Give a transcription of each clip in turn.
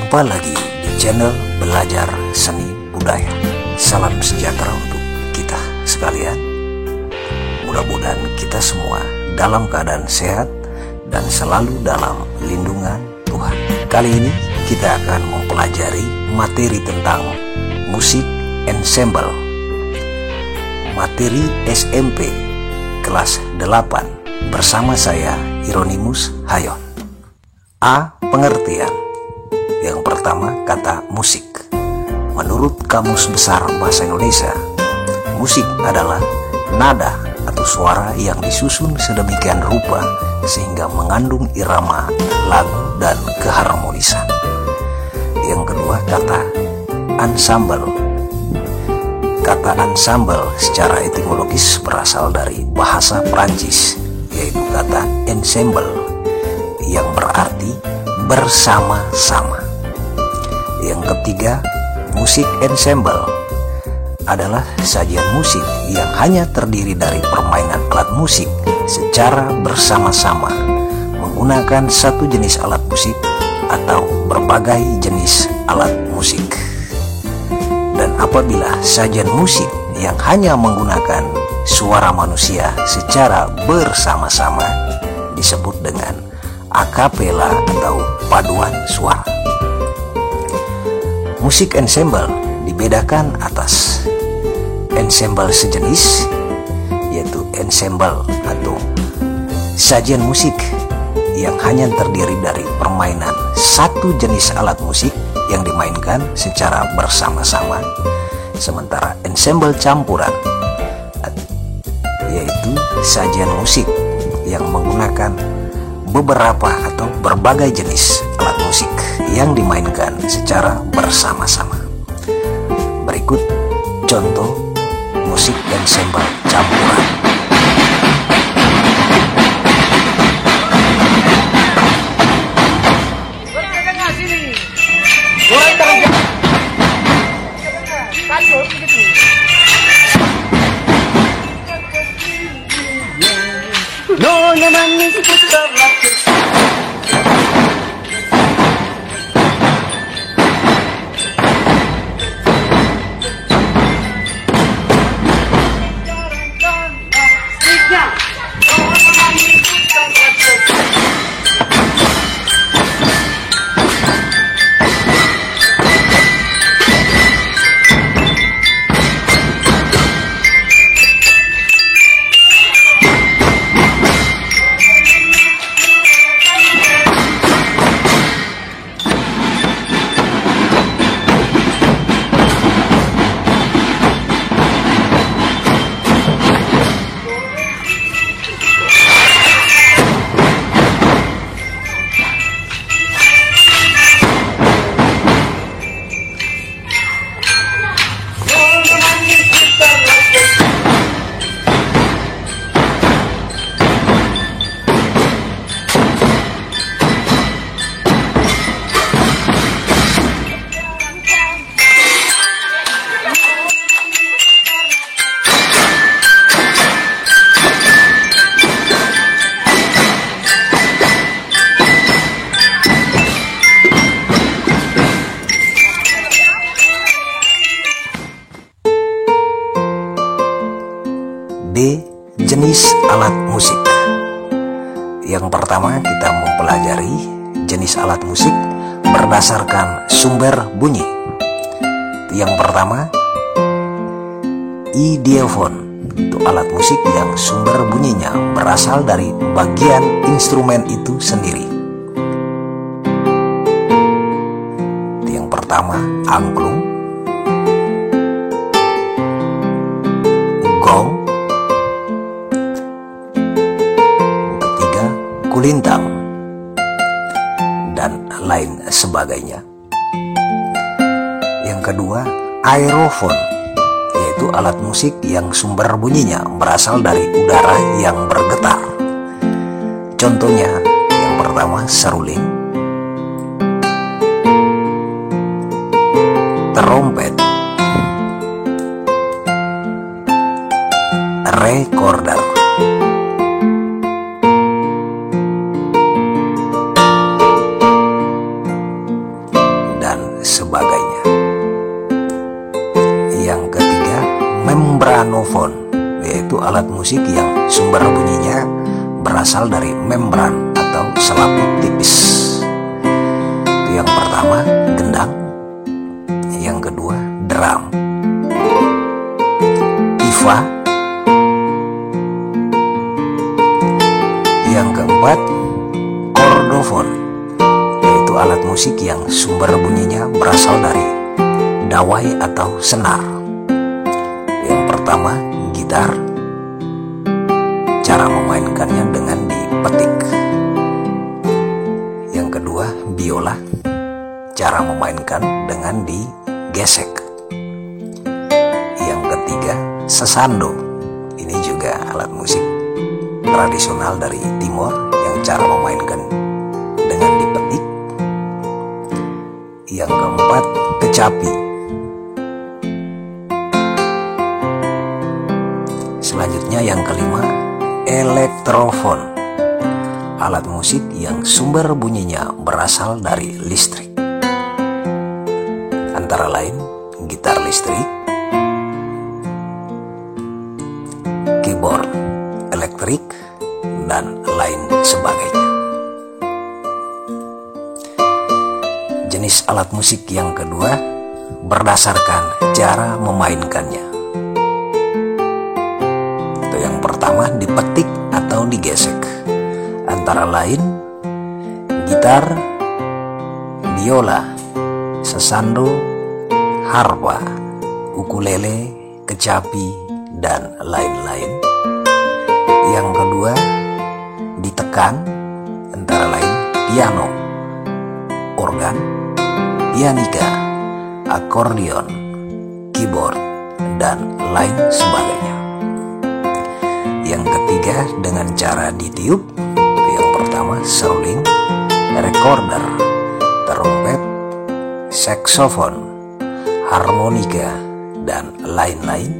Jumpa lagi di channel Belajar Seni Budaya. Salam sejahtera untuk kita sekalian. Mudah-mudahan kita semua dalam keadaan sehat dan selalu dalam lindungan Tuhan. Kali ini kita akan mempelajari materi tentang musik ensemble. Materi SMP kelas 8 bersama saya Hieronymus Hayon. A. Pengertian. Yang pertama, kata musik. Menurut Kamus Besar Bahasa Indonesia, musik adalah nada atau suara yang disusun sedemikian rupa sehingga mengandung irama, lagu, dan keharmonisan. Yang kedua, kata ensemble. Kata ensemble secara etimologis berasal dari bahasa Prancis, yaitu kata ensemble yang berarti bersama-sama. Yang ketiga, musik ensemble adalah sajian musik yang hanya terdiri dari permainan alat musik secara bersama-sama menggunakan satu jenis alat musik atau berbagai jenis alat musik. Dan apabila sajian musik yang hanya menggunakan suara manusia secara bersama-sama disebut dengan akapela atau paduan suara. Musik ensemble dibedakan atas ensemble sejenis, yaitu ensemble atau sajian musik yang hanya terdiri dari permainan satu jenis alat musik yang dimainkan secara bersama-sama. Sementara ensemble campuran yaitu sajian musik yang menggunakan beberapa atau berbagai jenis alat musik yang dimainkan secara bersama-sama. Berikut contoh musik ensemble campuran. No naman putar lakit. B. Jenis alat musik. Yang pertama, kita mempelajari jenis alat musik berdasarkan sumber bunyi. Yang pertama, idiophone, itu alat musik yang sumber bunyinya berasal dari bagian instrumen itu sendiri. Yang pertama, angklung, gong, kulintang, dan lain sebagainya. Yang kedua, aerofon, yaitu alat musik yang sumber bunyinya berasal dari udara yang bergetar. Contohnya, yang pertama seruling, trompet, recorder, musik yang sumber bunyinya berasal dari membran atau selaput tipis. Itu yang pertama, gendang. Yang kedua, drum. Tifa. Yang keempat, kordofon, yaitu alat musik yang sumber bunyinya berasal dari dawai atau senar. Yang pertama, gitar. Cara memainkannya dengan dipetik. Yang kedua, biola. Cara memainkan dengan digesek. Yang ketiga, sesando. Ini juga alat musik tradisional dari Timor yang cara memainkan dengan dipetik. Yang keempat, kecapi. Selanjutnya yang kelima, elektrofon, alat musik yang sumber bunyinya berasal dari listrik, antara lain gitar listrik, keyboard elektrik, dan lain sebagainya. Jenis alat musik yang kedua berdasarkan cara memainkannya. Itu yang pertama, dipetik atau digesek, antara lain gitar, biola, sesando, harpa, ukulele, kecapi, dan lain-lain. Yang kedua, ditekan, antara lain piano, organ, pianika, akordeon, keyboard, dan lain sebagainya. Yang ketiga, dengan cara ditiup. Yang pertama, seruling, recorder, trompet, saksofon, harmonika, dan lain-lain.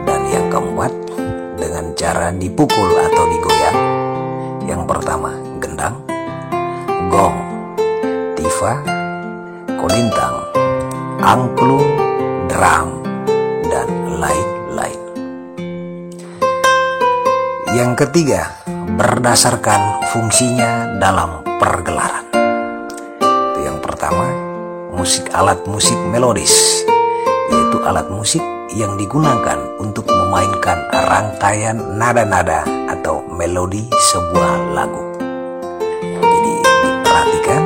Dan yang keempat, dengan cara dipukul atau digoyang. Yang pertama, gendang, gong, tifa, kolintang, angklung, drum, dan lain-lain. Yang ketiga, berdasarkan fungsinya dalam pergelaran. Itu yang pertama, alat musik melodis, yaitu alat musik yang digunakan untuk memainkan rangkaian nada-nada atau melodi sebuah lagu. Jadi diperhatikan,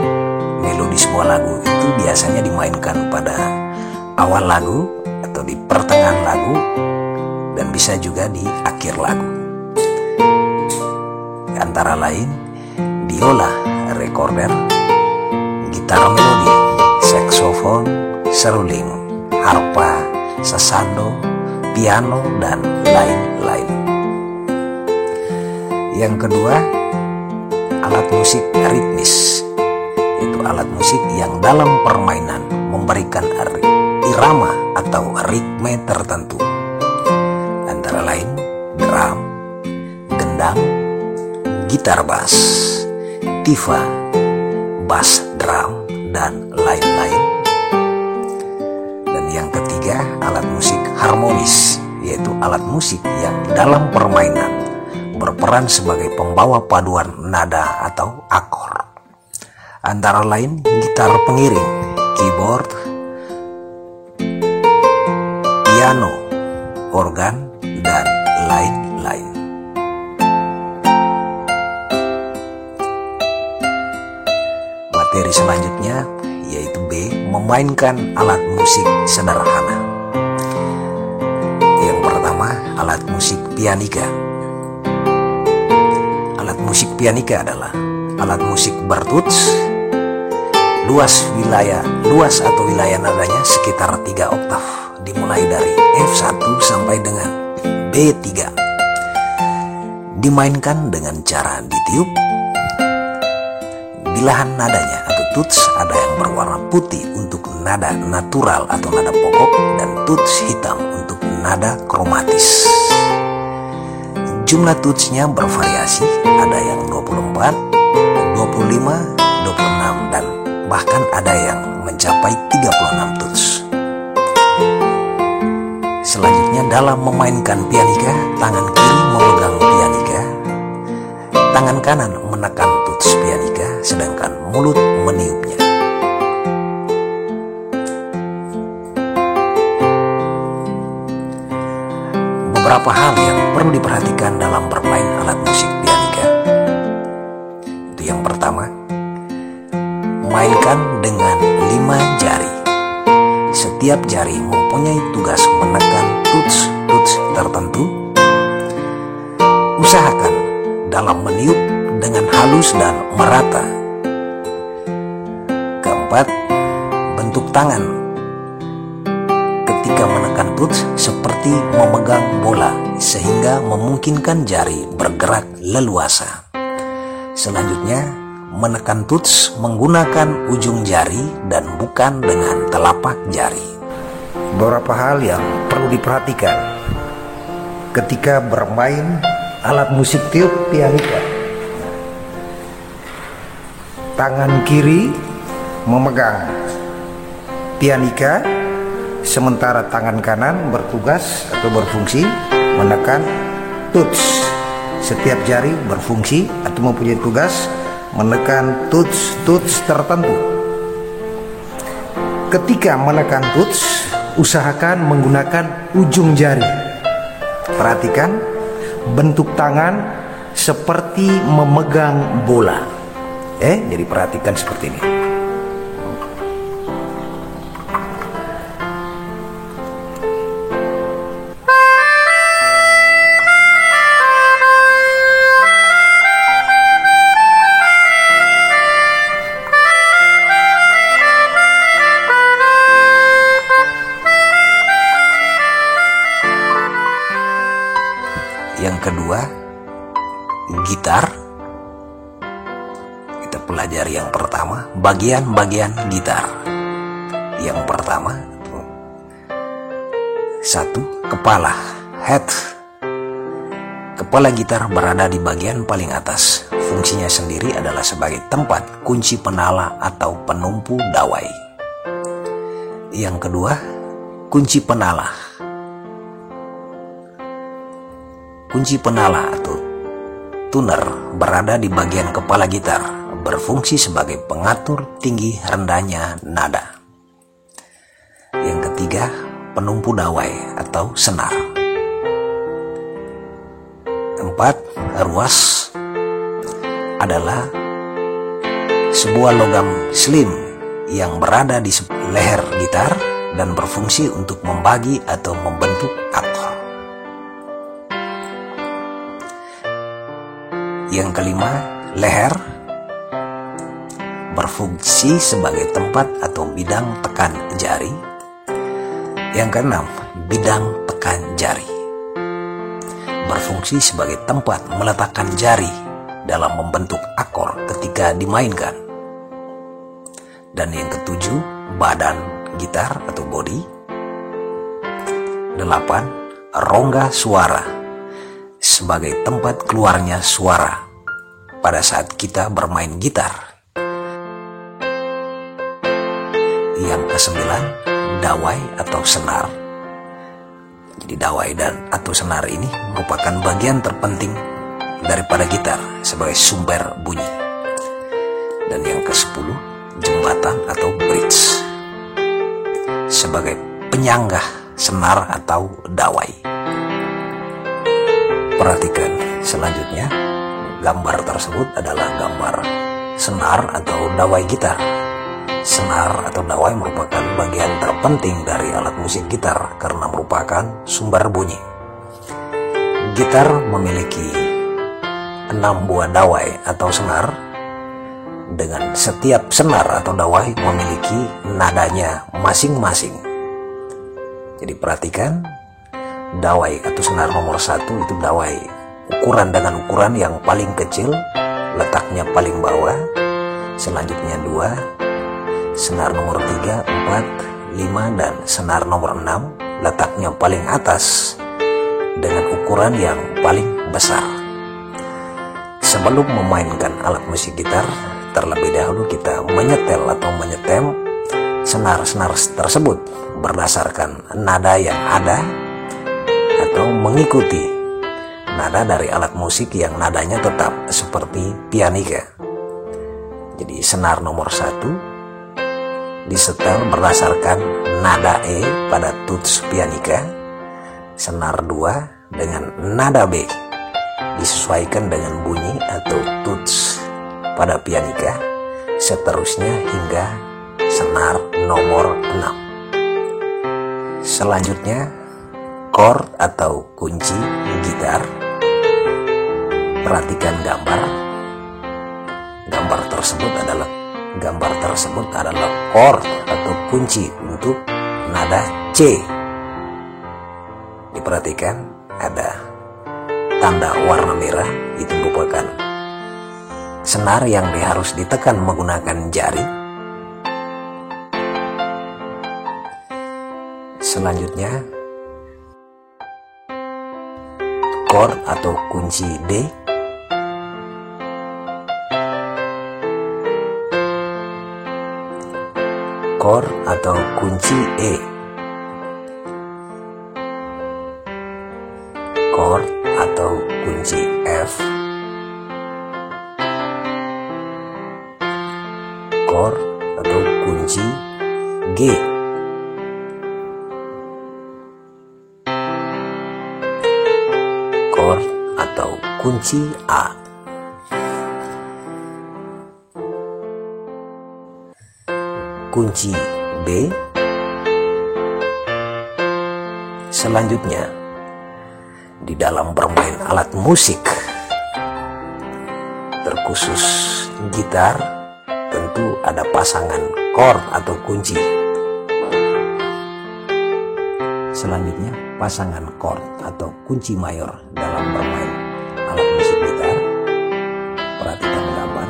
melodi sebuah lagu itu biasanya dimainkan pada awal lagu atau di pertengahan lagu, dan bisa juga di akhir lagu. Antara lain biola, recorder, gitar melodi, saksofon, seruling, harpa, sesando, piano, dan lain-lain. Yang kedua, alat musik ritmis, itu alat musik yang dalam permainan memberikan irama atau ritme tertentu, antara lain drum, gendang, gitar bass, tifa, bass drum, dan lain-lain. Dan yang ketiga, alat musik harmonis, yaitu alat musik yang dalam permainan berperan sebagai pembawa paduan nada atau akor, antara lain gitar pengiring, keyboard, piano, organ, dan lain-lain. Materi selanjutnya yaitu B, memainkan alat musik sederhana. Yang pertama, alat musik pianika. Alat musik pianika adalah alat musik bertuts, luas atau wilayah nadanya sekitar 3 oktav, dimulai dari F1 sampai dengan B3. Dimainkan dengan cara ditiup. Bilahan nadanya atau tuts ada yang berwarna putih untuk nada natural atau nada pokok, dan tuts hitam untuk nada kromatis. Jumlah tutsnya bervariasi, ada yang 24, 25, 26, dan bahkan ada yang mencapai 36 tuts. Selanjutnya, dalam memainkan pianika, tangan kiri memegang pianika, tangan kanan menekan tuts pianika, sedangkan mulut meniupnya. Beberapa hal yang perlu diperhatikan dalam bermain alat musik pianika. Itu yang pertama, mainkan dengan 5 jari. Setiap jari mempunyai tugas menekan tuts tertentu. Usahakan dalam meniup dengan halus dan merata. Keempat, bentuk tangan ketika menekan tuts seperti memegang bola sehingga memungkinkan jari bergerak leluasa. Selanjutnya, menekan tuts menggunakan ujung jari dan bukan dengan telapak jari. Beberapa hal yang perlu diperhatikan ketika bermain alat musik tiup pianika. Tangan kiri memegang pianika, sementara tangan kanan bertugas atau berfungsi menekan tuts. Setiap jari berfungsi atau mempunyai tugas menekan tuts tertentu. Ketika menekan tuts, usahakan menggunakan ujung jari. Perhatikan bentuk tangan seperti memegang bola. Jadi perhatikan seperti ini. Yang kedua, gitar. Kita pelajari yang pertama, bagian-bagian gitar. Yang pertama, 1. Kepala, head. Kepala gitar berada di bagian paling atas. Fungsinya sendiri adalah sebagai tempat kunci penala atau penumpu dawai. Yang kedua, kunci penala. Kunci penala atau tuner berada di bagian kepala gitar, berfungsi sebagai pengatur tinggi rendahnya nada. Yang ketiga, penumpu dawai atau senar. 4. Ruas adalah sebuah logam slim yang berada di leher gitar dan berfungsi untuk membagi atau membentuk akor. Yang kelima, leher berfungsi sebagai tempat atau bidang tekan jari. Yang keenam, bidang tekan jari berfungsi sebagai tempat meletakkan jari dalam membentuk akor ketika dimainkan. Dan yang ketujuh, badan gitar atau body. 8. Rongga suara sebagai tempat keluarnya suara pada saat kita bermain gitar. Yang ke-9, dawai atau senar. Jadi dawai dan atau senar ini merupakan bagian terpenting daripada gitar sebagai sumber bunyi. Dan yang ke-10, jembatan atau bridge sebagai penyanggah senar atau dawai. Perhatikan selanjutnya, gambar tersebut adalah gambar senar atau dawai gitar. Senar atau dawai merupakan bagian terpenting dari alat musik gitar karena merupakan sumber bunyi. Gitar memiliki 6 buah dawai atau senar, dengan setiap senar atau dawai memiliki nadanya masing-masing. Jadi perhatikan, dawai atau senar nomor 1 itu dawai ukuran dengan ukuran yang paling kecil, letaknya paling bawah. Selanjutnya 2, senar nomor 3, 4, 5, dan senar nomor 6 letaknya paling atas dengan ukuran yang paling besar. Sebelum memainkan alat musik gitar, terlebih dahulu kita menyetel atau menyetem senar-senar tersebut berdasarkan nada yang ada atau mengikuti nada dari alat musik yang nadanya tetap seperti pianika. Jadi senar nomor 1 disetel berdasarkan nada E pada tuts pianika, senar 2 dengan nada B disesuaikan dengan bunyi atau tuts pada pianika, seterusnya hingga senar nomor 6. Selanjutnya chord atau kunci gitar. Perhatikan gambar tersebut adalah chord atau kunci untuk nada C. Diperhatikan ada tanda warna merah, itu merupakan senar yang harus ditekan menggunakan jari. Selanjutnya chord atau kunci D. Chord atau kunci E. Chord atau kunci F. Chord atau kunci G. Chord atau kunci A. Kunci B. Selanjutnya, di dalam bermain alat musik, terkhusus gitar, tentu ada pasangan chord atau kunci. Selanjutnya, pasangan chord atau kunci mayor dalam bermain alat musik gitar. Perhatikan gambar.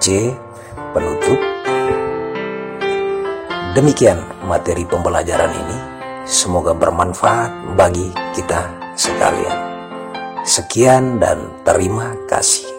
C. Penutup. Demikian materi pembelajaran ini. Semoga bermanfaat bagi kita sekalian. Sekian dan terima kasih.